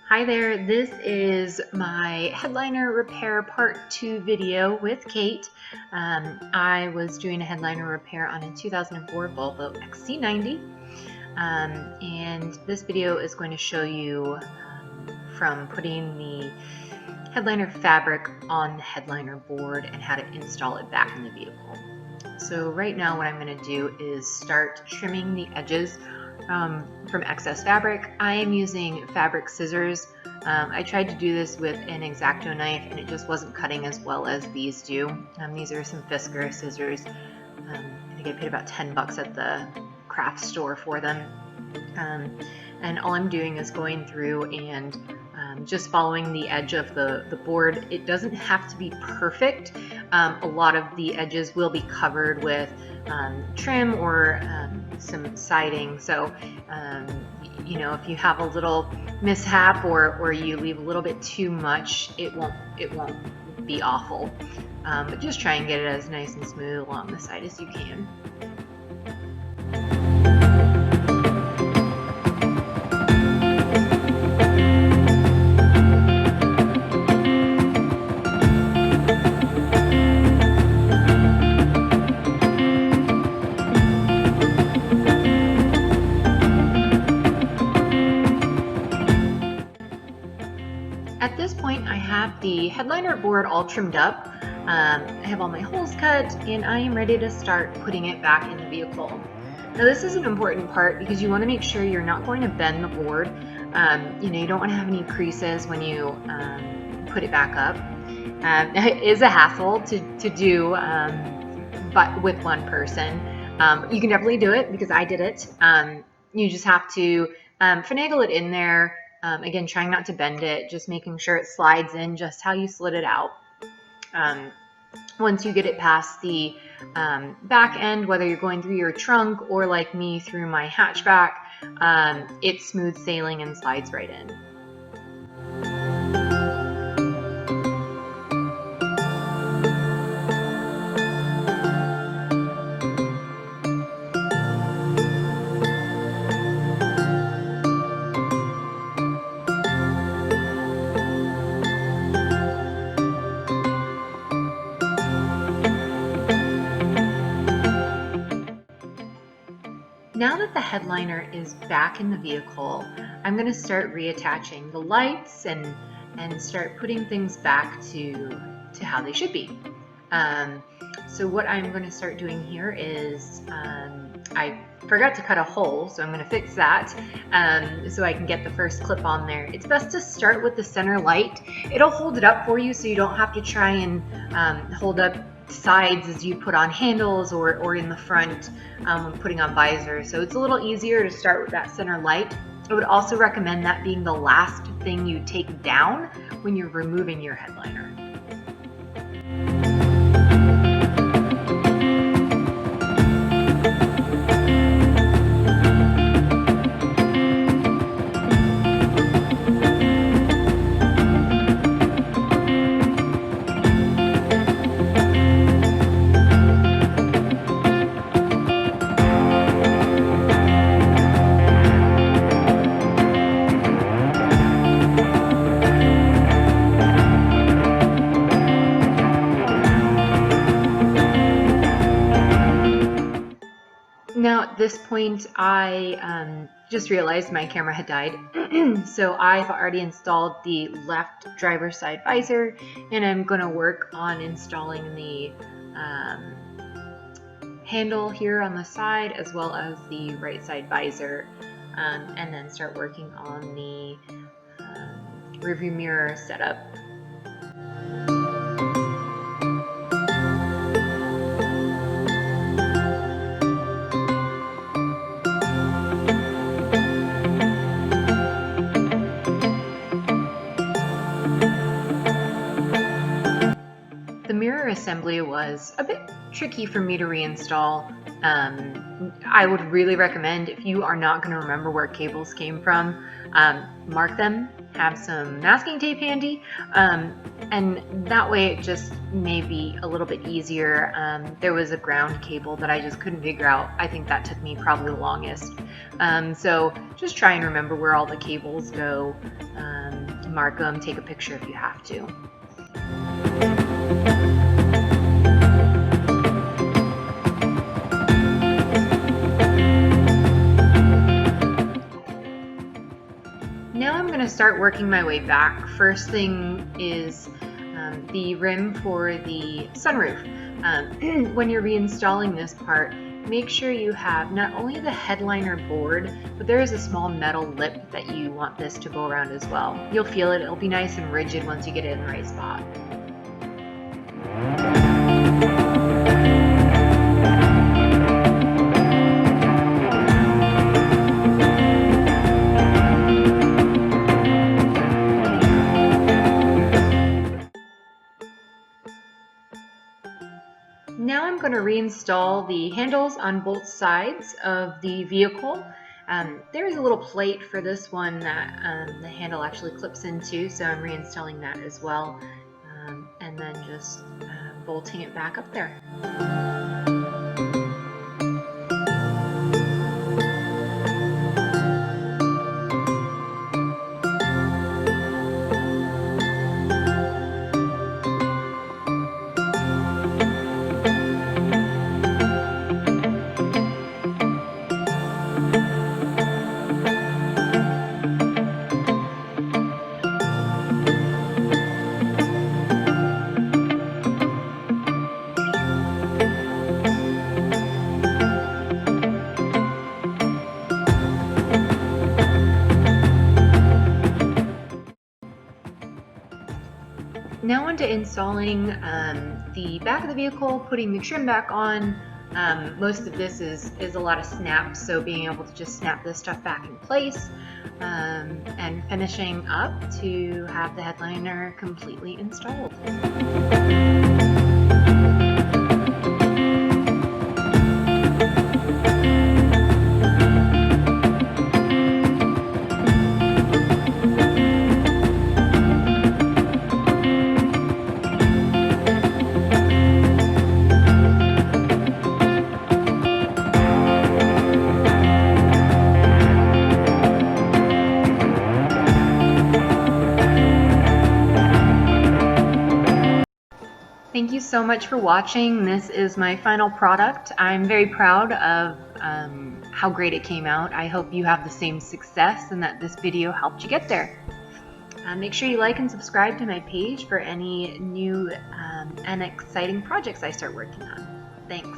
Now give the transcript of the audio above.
Hi there, this is my headliner repair part 2 video with Kate. I was doing a headliner repair on a 2004 Volvo XC90, and this video is going to show you from putting the headliner fabric on the headliner board and how to install it back in the vehicle. So right now what I'm going to do is start trimming the edges from excess fabric. I am using fabric scissors. I tried to do this with an X-Acto knife and it just wasn't cutting as well as these do. These are some Fiskars scissors. I think I paid about 10 bucks at the craft store for them. And all I'm doing is going through and just following the edge of the board. It doesn't have to be perfect. A lot of the edges will be covered with trim or some siding, so you know, if you have a little mishap or you leave a little bit too much, it won't be awful, but just try and get it as nice and smooth along the side as you can. At this point, I have the headliner board all trimmed up. I have all my holes cut and I am ready to start putting it back in the vehicle. Now this is an important part because you want to make sure you're not going to bend the board. You know, you don't want to have any creases when you put it back up. It is a hassle to do but with one person. You can definitely do it because I did it. You just have to finagle it in there. Again, trying not to bend it, just making sure it slides in just how you slid it out. Once you get it past the back end, whether you're going through your trunk or like me through my hatchback, it's smooth sailing and slides right in. Now that the headliner is back in the vehicle, I'm going to start reattaching the lights and start putting things back to how they should be. So what I'm going to start doing here is I forgot to cut a hole, so I'm going to fix that so I can get the first clip on there. It's best to start with the center light. It'll hold it up for you so you don't have to try and hold up sides as you put on handles or in the front when putting on visors. So it's a little easier to start with that center light. I would also recommend that being the last thing you take down when you're removing your headliner. Now at this point, I just realized my camera had died. So I've already installed the left driver's side visor, and I'm going to work on installing the handle here on the side as well as the right side visor, and then start working on the rearview mirror setup. Mirror assembly was a bit tricky for me to reinstall. I would really recommend, if you are not going to remember where cables came from, mark them, have some masking tape handy, and that way it just may be a little bit easier. There was a ground cable that I just couldn't figure out. I think that took me probably the longest. So just try and remember where all the cables go. mark them, take a picture if you have to. Now I'm going to start working my way back. First thing is the rim for the sunroof. When you're reinstalling this part, make sure you have not only the headliner board, but there is a small metal lip that you want this to go around as well. You'll feel it, it'll be nice and rigid once you get it in the right spot. Now I'm going to reinstall the handles on both sides of the vehicle. There is a little plate for this one that the handle actually clips into, so I'm reinstalling that as well, and then just bolting it back up there. Now on to installing the back of the vehicle, putting the trim back on. Most of this is a lot of snaps, so being able to just snap this stuff back in place, and finishing up to have the headliner completely installed. Thank you so much for watching. This is my final product. I'm very proud of how great it came out. I hope you have the same success and that this video helped you get there. Make sure you like and subscribe to my page for any new and exciting projects I start working on. Thanks.